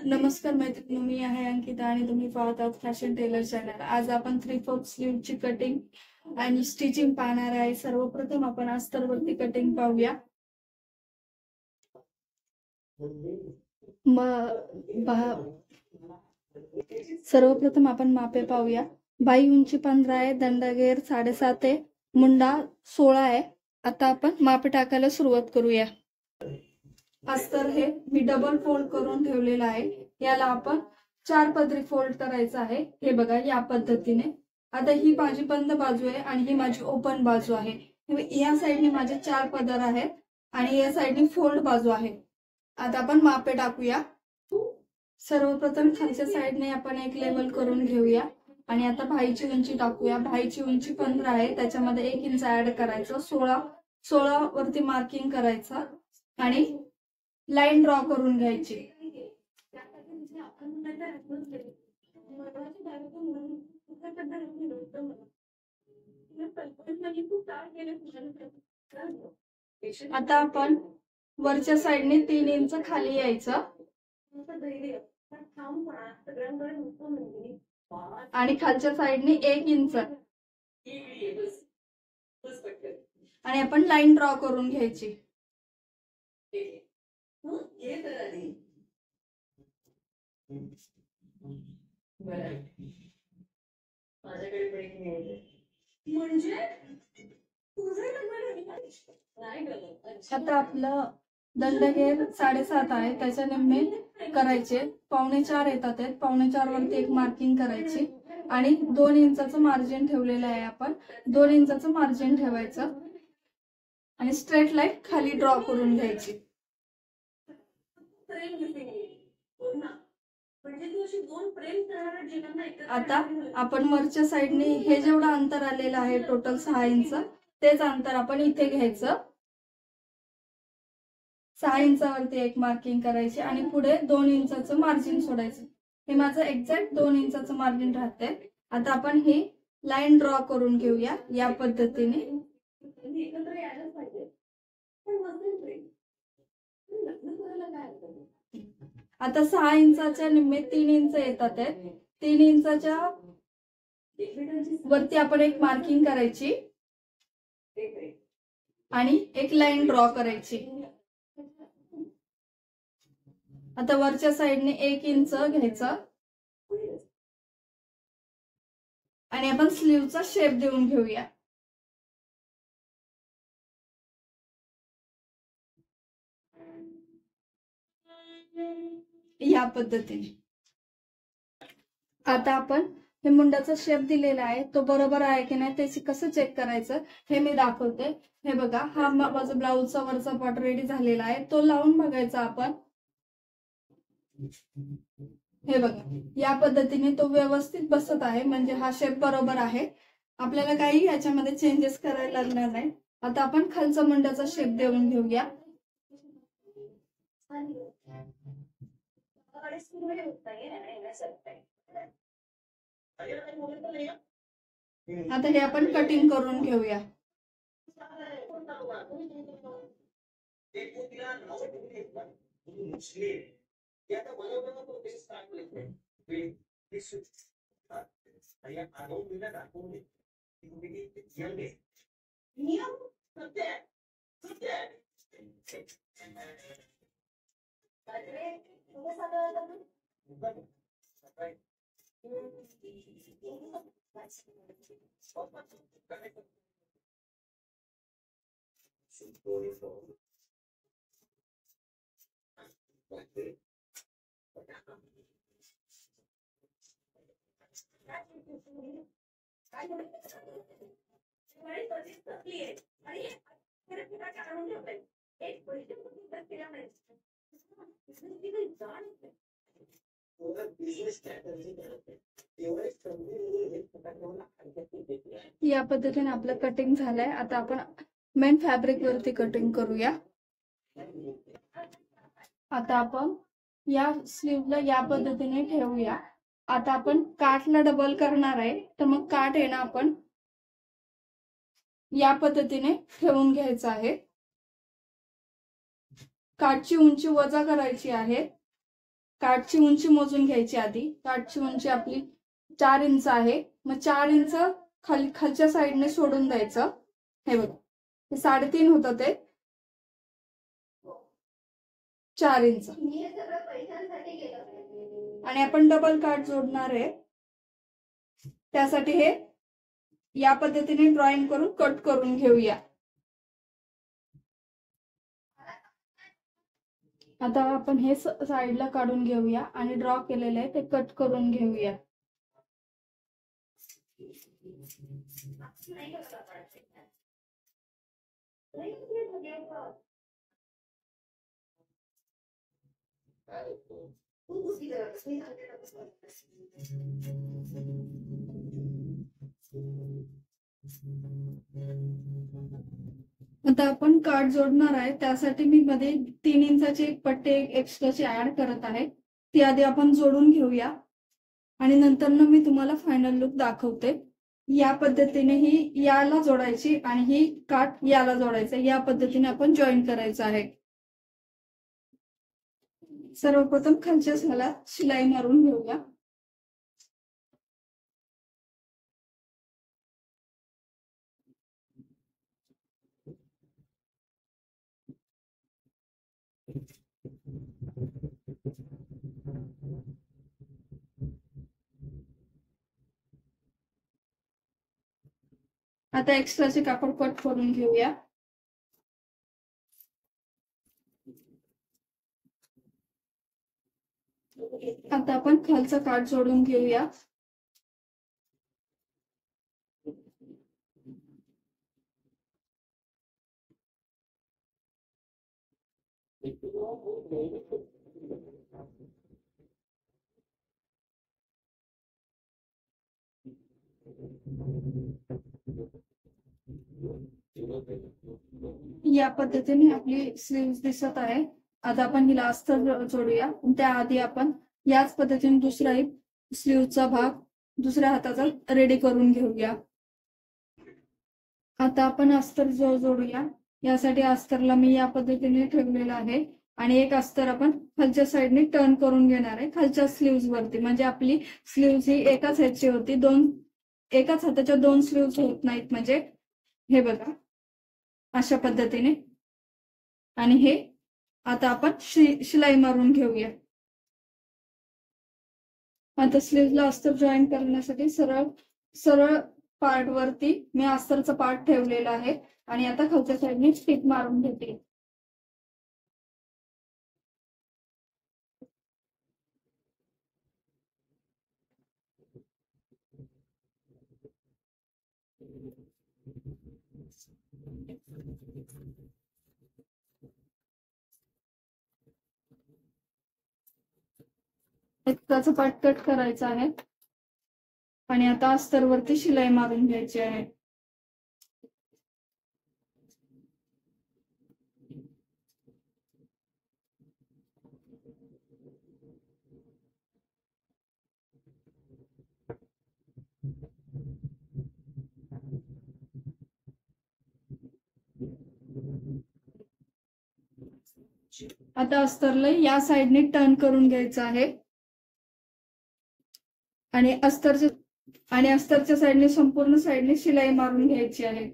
नमस्कार मैत्रिणी, मी आहे अंकिता आणि तुम्ही पाहत आहात फॅशन टेलर चॅनल। आज आपण 3/4 स्लीवची कटिंग आणि स्टिचिंग पाहणार आहे। सर्वप्रथम आपण अस्तरवरती कटिंग पाहूया। सर्वप्रथम आपण मापे पाहूया। बाई उंची 15 आहे, दंडगेर 7.5 आहे, मुंडा 16 आहे। आता आपण मापे टाकायला सुरुवात करूया। अस्तर हे मी डबल फोल्ड करून ठेवलेला आहे। याला आपण 4 पदरी फोल्ड करायचं आहे। हे बघा या पद्धतीने। आता ही माझी बंद बाजू आहे आणि ही माझी ओपन बाजू आहे। या साइडने माझे 4 पदर आहेत आणि या साइडने फोल्ड बाजू आहे। आता आपण मापे टाकूया। सर्वप्रथम खालच्या साइडने आपण एक लेवल करून घेऊया आणि आता भाईची उंची टाकूया। भाईची उंची 15 आहे, त्याच्यामध्ये 1 इंच ऍड करायचं। 16 वरती मार्किंग करायचं आणि लाईन ड्रॉ करून घ्यायची। आता आपण वरच्या साइडने 3 इंच खाली यायचं आणि खालच्या साइडने 1 इंच आणि आपण लाईन ड्रॉ करून घ्यायची। आता आपलं दंडगेर 7.5 आहे, त्याच्या निम्मे करायचे। 3.25 येतात, 3.25 वरती एक मार्किंग करायची आणि 2 इंचाचं मार्जिन ठेवलेलं आहे। आपण 2 इंचाचं मार्जिन ठेवायचं आणि स्ट्रेट लाईन खाली ड्रॉ करून घ्यायची। आता आपण वरच्या साइडने हे जेवढं अंतर आलेलं आहे टोटल 6 इंच, तेच अंतर आपण इथे घ्यायचं। 6 इंचावरती एक मार्किंग करायची आणि पुढे 2 इंचाचं मार्जिन सोडायचं। हे माझं एक्झॅक्ट 2 इंचाचं मार्जिन राहतंय। आता आपण ही लाईन ड्रॉ करून घेऊया या पद्धतीने। आता 6 इंचाच्या निम्मे 3 इंच येतात, 3 इंचाच्या वरती आपण एक मार्किंग करायची आणि एक लाईन ड्रॉ करायची। आता वरच्या साइडने 1 इंच घ्यायचं आणि आपण स्लीवचा शेप देऊन घेऊया। या पद्धतीने आता आपण हे मुंडाचा शेप दिलेला आहे, तो बरोबर आहे की नाही ते कसं चेक करायचं हे मी दाखवते। हे बघा, हा माझा ब्लाउजचा वरचा पार्ट रेडी झालेला आहे, तो लावून बघायचा आपण। हे बघा या पद्धतीने तो व्यवस्थित बसत आहे, म्हणजे हा शेप बरोबर आहे। आपल्याला काही याच्यामध्ये चेंजेस करायला लागणार नाही। आता आपण खालचा मुंडाचा शेप देऊन घेऊया। आता हे आपण कटिंग करून घेऊया। या पद्धतीने आपलं कटिंग झालंय। आता आपण मेन फॅब्रिक वरती कटिंग करूया। आता आपण या स्लीवला या पद्धतीने ठेवूया। आता आपण काठला डबल करणार आहे, तर मग काठ आहे ना आपण या पद्धतीने ठेवून घ्यायचं आहे। काठची उंची वजा करायची आहे काठची उंची मोजून घ्यायची आधी. काठची उंची आपली 4 इंच आहे. मग 4 इंच खालच्या साईडने सोडून द्यायचं. हे बघ, हे 3.5 होतं ते 4 इंच. आणि आपण डबल काठ जोडणार आहे, त्यासाठी हे या पद्धतीने ड्रॉइंग करून कट करून घेऊया. आता आपण हे साईडला काढून घेऊया आणि ड्रॉ केलेले आहे ते कट करून घेऊया. आता आपण काठ जोडणार आहे, त्यासाठी मी मध्ये 3 इंचाची एक पट्टी एक्स्ट्राची ऍड करत आहे. ती आधी आपण जोडून घेऊया आणि नंतर मी तुम्हाला फायनल लुक दाखवते. या पद्धतीने ही याला जोडायची आणि ही काठ याला जोडायचं. या पद्धतीने आपण जॉईन करायचं आहे. सर्वप्रथम खालच्या ह्याला शिलाई मारून घेऊया. आता एक्स्ट्राचे कापड कट करून घेऊया. आता आपण खालचा काठ जोडून घेऊया. या पद्धतीने आपली स्लीव्स दिसत आहे. आता आपण हिला अस्तर जोडूया. त्याआधी आपण याच पद्धतीने दुसराही स्लीव्हचा भाग दुसऱ्या हाताचा रेडी करून घेऊया. आता आपण अस्तर जोडूया. यासाठी अस्तरला मी या पद्धतीने ठेवलेलं आहे आणि एक अस्तर आपण खालच्या साईडने टर्न करून घेणार आहे खालच्या स्लीव्स वरती. म्हणजे आपली स्लीव्स ही एकाच ह्याची होती, एकाच हाताच्या 2 स्लीव्स होत नाहीत. म्हणजे हे बघा अशा पद्धतीने. आणि हे आता आपण शिलाई मारून घेऊया. आता स्लीव्हला अस्तर जॉईन करण्यासाठी सरळ पार्ट वरती मी अस्तरचा पार्ट ठेवलेला आहे आणि आता खालच्या साईडने स्टिच मारून घेते. त्याचं पार्ट कट करायचा आहे आणि आता अस्तरवरती शिलाई मारून घ्यायची आहे. आता अस्तरला या साईडने टर्न करून घ्यायचं आहे आणि अस्तरच्या साईडने संपूर्ण साईडने शिलाई मारून घ्यायची आहे.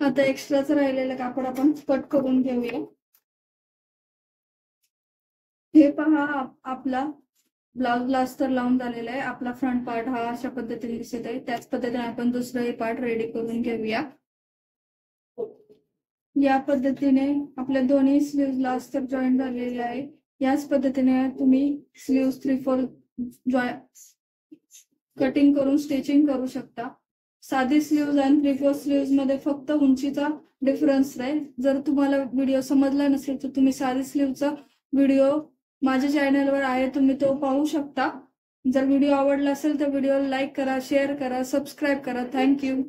आता एक्स्ट्राच राहिलेलं कापड आपण कट करून घेऊया. हे पहा आपला ब्लाउजला अस्तर लावून झालेला आहे. आपला फ्रंट पार्ट हा अशा पद्धतीने दिसत आहे. त्याच पद्धतीने आपण दुसराही पार्ट रेडी करून घेऊया. या पद्धतीने आपल्या दोन्ही स्लीव्हला अस्तर जॉईन झालेले आहे. याच पद्धतीने तुम्ही स्लीव्ह 3/4 कटिंग करून स्टिचिंग करू शकता. साधी स्लीव्ह आणि 3/4 स्लीव्ह मध्ये फक्त उंचीचा डिफरन्स आहे. जर तुम्हाला व्हिडिओ समजला नसेल तर तुम्ही साधी स्लीव्हचा व्हिडिओ माझ्या चॅनलवर आहे, तुम्ही तो पाहू शकता. जर व्हिडिओ आवडला असेल तर व्हिडिओला लाईक करा, शेअर करा, सबस्क्राईब करा. थँक्यू.